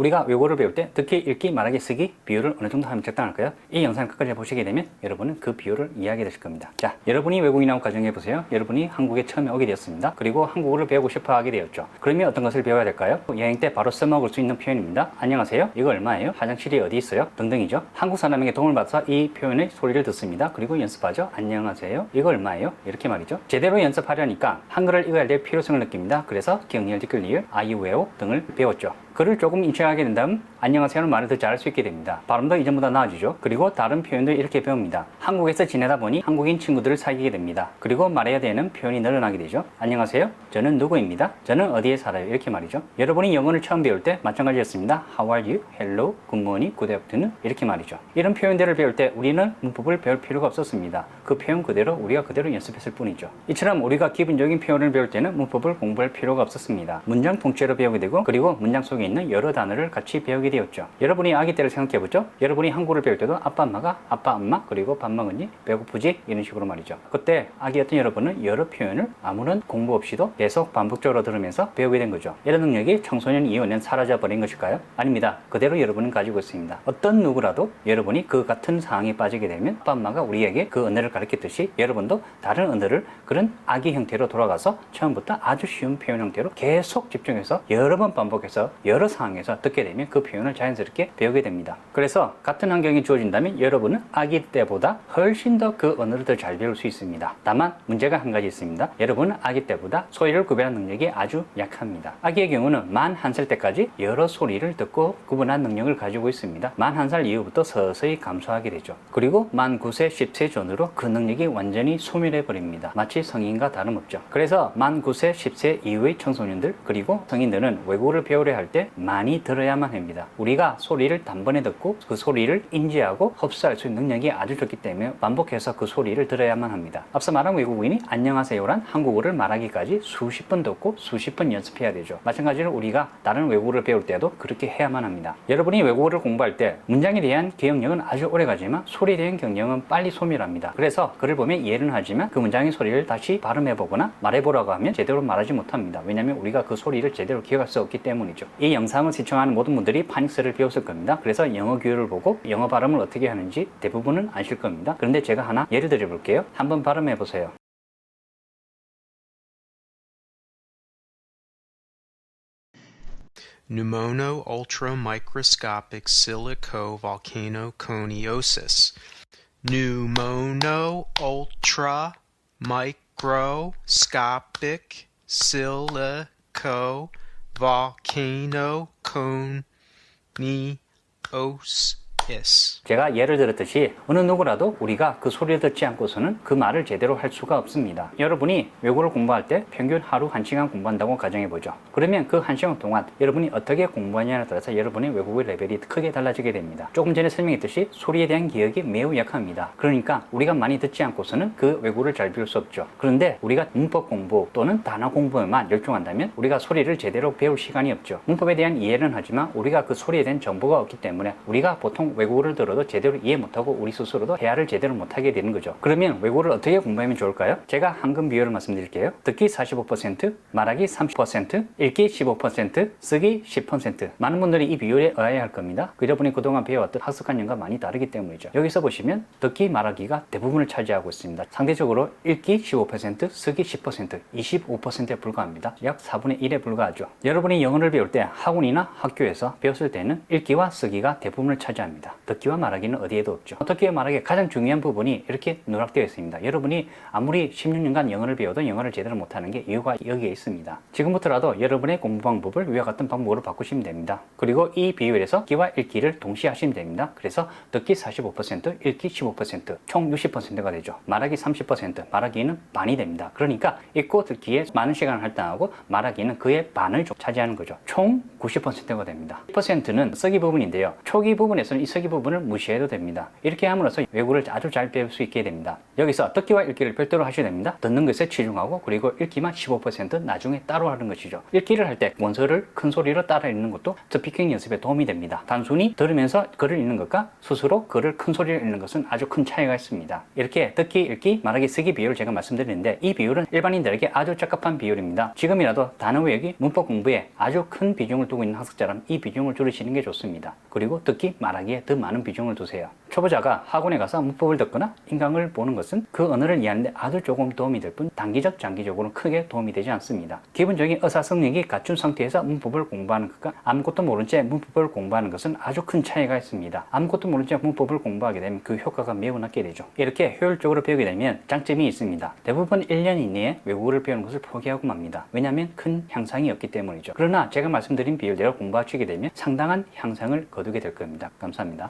우리가 외국어를 배울 때 듣기, 읽기, 말하기, 쓰기 비율을 어느 정도 하면 적당할까요? 이 영상을 끝까지 보시게 되면 여러분은 그 비율을 이해하게 되실 겁니다. 자, 여러분이 외국인하고 가정해 보세요. 여러분이 한국에 처음에 오게 되었습니다. 그리고 한국어를 배우고 싶어 하게 되었죠. 그러면 어떤 것을 배워야 될까요? 여행 때 바로 써먹을 수 있는 표현입니다. 안녕하세요. 이거 얼마예요? 화장실이 어디 있어요? 등등이죠. 한국 사람에게 도움을 받아서 이 표현의 소리를 듣습니다. 그리고 연습하죠. 안녕하세요. 이거 얼마예요? 이렇게 말이죠. 제대로 연습하려니까 한글을 읽어야 될 필요성을 느낍니다. 그래서 기억니을, 뒷글, 니을, 아이우에오 등을 배웠죠. 글을 조금 인식하게 된다면 안녕하세요는 말을 더 잘할 수 있게 됩니다. 발음도 이전보다 나아지죠. 그리고 다른 표현도 이렇게 배웁니다. 한국에서 지내다 보니 한국인 친구들을 사귀게 됩니다. 그리고 말해야 되는 표현이 늘어나게 되죠. 안녕하세요. 저는 누구입니다. 저는 어디에 살아요. 이렇게 말이죠. 여러분이 영어를 처음 배울 때 마찬가지였습니다. How are you? Hello, good morning, good afternoon 이렇게 말이죠. 이런 표현들을 배울 때 우리는 문법을 배울 필요가 없었습니다. 그 표현 그대로 우리가 그대로 연습했을 뿐이죠. 이처럼 우리가 기본적인 표현을 배울 때는 문법을 공부할 필요가 없었습니다. 문장 통째로 배우게 되고 그리고 문장 속에 있는 여러 단어를 같이 배우게 되었죠. 여러분이 아기 때를 생각해보죠. 여러분이 한국어를 배울 때도 아빠 엄마가 아빠 엄마 그리고 밥 먹었니? 배고프지? 이런 식으로 말이죠. 그때 아기였던 여러분은 여러 표현을 아무런 공부 없이도 계속 반복적으로 들으면서 배우게 된 거죠. 이런 능력이 청소년 이후에는 사라져버린 것일까요? 아닙니다. 그대로 여러분은 가지고 있습니다. 어떤 누구라도 여러분이 그 같은 상황에 빠지게 되면 아빠 엄마가 우리에게 그 언어를 가르쳤듯이 여러분도 다른 언어를 그런 아기 형태로 돌아가서 처음부터 아주 쉬운 표현 형태로 계속 집중해서 여러 번 반복해서 여러 상황에서 듣게 되면 그 표현을 자연스럽게 배우게 됩니다. 그래서 같은 환경이 주어진다면 여러분은 아기 때보다 훨씬 더 그 언어를 더 잘 배울 수 있습니다. 다만 문제가 한 가지 있습니다. 여러분은 아기 때보다 소리를 구별하는 능력이 아주 약합니다. 아기의 경우는 만 1살 때까지 여러 소리를 듣고 구분하는 능력을 가지고 있습니다. 만 1살 이후부터 서서히 감소하게 되죠. 그리고 만 9세, 10세 전후로 그 능력이 완전히 소멸해 버립니다. 마치 성인과 다름없죠. 그래서 만 9세, 10세 이후의 청소년들 그리고 성인들은 외국어를 배우려 할 때 많이 들어야만 합니다. 우리가 소리를 단번에 듣고 그 소리를 인지하고 흡수할 수 있는 능력이 아주 좋기 때문에 반복해서 그 소리를 들어야만 합니다. 앞서 말한 외국인이 안녕하세요란 한국어를 말하기까지 수십 번 듣고 수십 번 연습해야 되죠. 마찬가지로 우리가 다른 외국어를 배울 때도 그렇게 해야만 합니다. 여러분이 외국어를 공부할 때 문장에 대한 기억력은 아주 오래가지만 소리에 대한 기억력은 빨리 소멸합니다. 그래서 글을 보면 이해는 하지만 그 문장의 소리를 다시 발음해보거나 말해보라고 하면 제대로 말하지 못합니다. 왜냐하면 우리가 그 소리를 제대로 기억할 수 없기 때문이죠. 이 영상을 시청하는 모든 분들이 파닉스를 배웠을 겁니다. 그래서 영어 교육을 보고 영어 발음을 어떻게 하는지 대부분은 아실 겁니다. 그런데 제가 하나 예를 들어 볼게요. 한번 발음해 보세요. Pneumono-ultramicroscopic silicovolcanoconiosis. Pneumono-ultramicroscopic silicovolcanoconiosis. 제가 예를 들었듯이 어느 누구라도 우리가 그 소리를 듣지 않고서는 그 말을 제대로 할 수가 없습니다. 여러분이 외국어를 공부할 때 평균 하루 1시간 공부한다고 가정해보죠. 그러면 그 1시간 동안 여러분이 어떻게 공부하냐에 따라서 여러분의 외국어 레벨이 크게 달라지게 됩니다. 조금 전에 설명했듯이 소리에 대한 기억이 매우 약합니다. 그러니까 우리가 많이 듣지 않고서는 그 외국어를 잘 배울 수 없죠. 그런데 우리가 문법 공부 또는 단어 공부에만 열중한다면 우리가 소리를 제대로 배울 시간이 없죠. 문법에 대한 이해는 하지만 우리가 그 소리에 대한 정보가 없기 때문에 우리가 보통 외국어를 들어도 제대로 이해 못하고 우리 스스로도 대화를 제대로 못하게 되는 거죠. 그러면 외국어를 어떻게 공부하면 좋을까요? 제가 황금 비율을 말씀드릴게요. 듣기 45%, 말하기 30%, 읽기 15%, 쓰기 10%. 많은 분들이 이 비율에 의아해 할 겁니다. 여러분이 그동안 배워왔던 학습관념과 많이 다르기 때문이죠. 여기서 보시면 듣기, 말하기가 대부분을 차지하고 있습니다. 상대적으로 읽기 15%, 쓰기 10%, 25%에 불과합니다. 약 4분의 1에 불과하죠. 여러분이 영어를 배울 때 학원이나 학교에서 배웠을 때는 읽기와 쓰기가 대부분을 차지합니다. 듣기와 말하기는 어디에도 없죠. 듣기와 말하기의 가장 중요한 부분이 이렇게 누락되어 있습니다. 여러분이 아무리 16년간 영어를 배워도 영어를 제대로 못하는 게 이유가 여기에 있습니다. 지금부터라도 여러분의 공부 방법을 위와 같은 방법으로 바꾸시면 됩니다. 그리고 이 비율에서 듣기와 읽기를 동시에 하시면 됩니다. 그래서 듣기 45%, 읽기 15%, 총 60%가 되죠. 말하기 30%, 말하기는 반이 됩니다. 그러니까 읽고 듣기에 많은 시간을 할당하고 말하기는 그의 반을 차지하는 거죠. 총 90%가 됩니다. 10%는 쓰기 부분인데요. 초기 부분에서는 이 쓰기 부분을 무시해도 됩니다. 이렇게 함으로써 외국어를 아주 잘 배울 수 있게 됩니다. 여기서 듣기와 읽기를 별도로 하셔야 됩니다. 듣는 것에 치중하고 그리고 읽기만 15% 나중에 따로 하는 것이죠. 읽기를 할 때 원서를 큰 소리로 따라 읽는 것도 스피킹 연습에 도움이 됩니다. 단순히 들으면서 글을 읽는 것과 스스로 글을 큰 소리로 읽는 것은 아주 큰 차이가 있습니다. 이렇게 듣기, 읽기, 말하기, 쓰기 비율을 제가 말씀드리는데 이 비율은 일반인들에게 아주 적합한 비율입니다. 지금이라도 단어 외우기, 문법 공부에 아주 큰 비중을 두고 있는 학습자라면 이 비중을 줄이시는 게 좋습니다. 그리고 듣기, 말하기에 더 많은 비중을 두세요. 초보자가 학원에 가서 문법을 듣거나 인강을 보는 것은 그 언어를 이해하는데 아주 조금 도움이 될 뿐 단기적, 장기적으로는 크게 도움이 되지 않습니다. 기본적인 의사성력이 갖춘 상태에서 문법을 공부하는 것과 아무것도 모른 채 문법을 공부하는 것은 아주 큰 차이가 있습니다. 아무것도 모른 채 문법을 공부하게 되면 그 효과가 매우 낮게 되죠. 이렇게 효율적으로 배우게 되면 장점이 있습니다. 대부분 1년 이내에 외국어를 배우는 것을 포기하고 맙니다. 왜냐하면 큰 향상이 없기 때문이죠. 그러나 제가 말씀드린 비율대로 공부하시게 되면 상당한 향상을 거두게 될 겁니다. 감사합니다.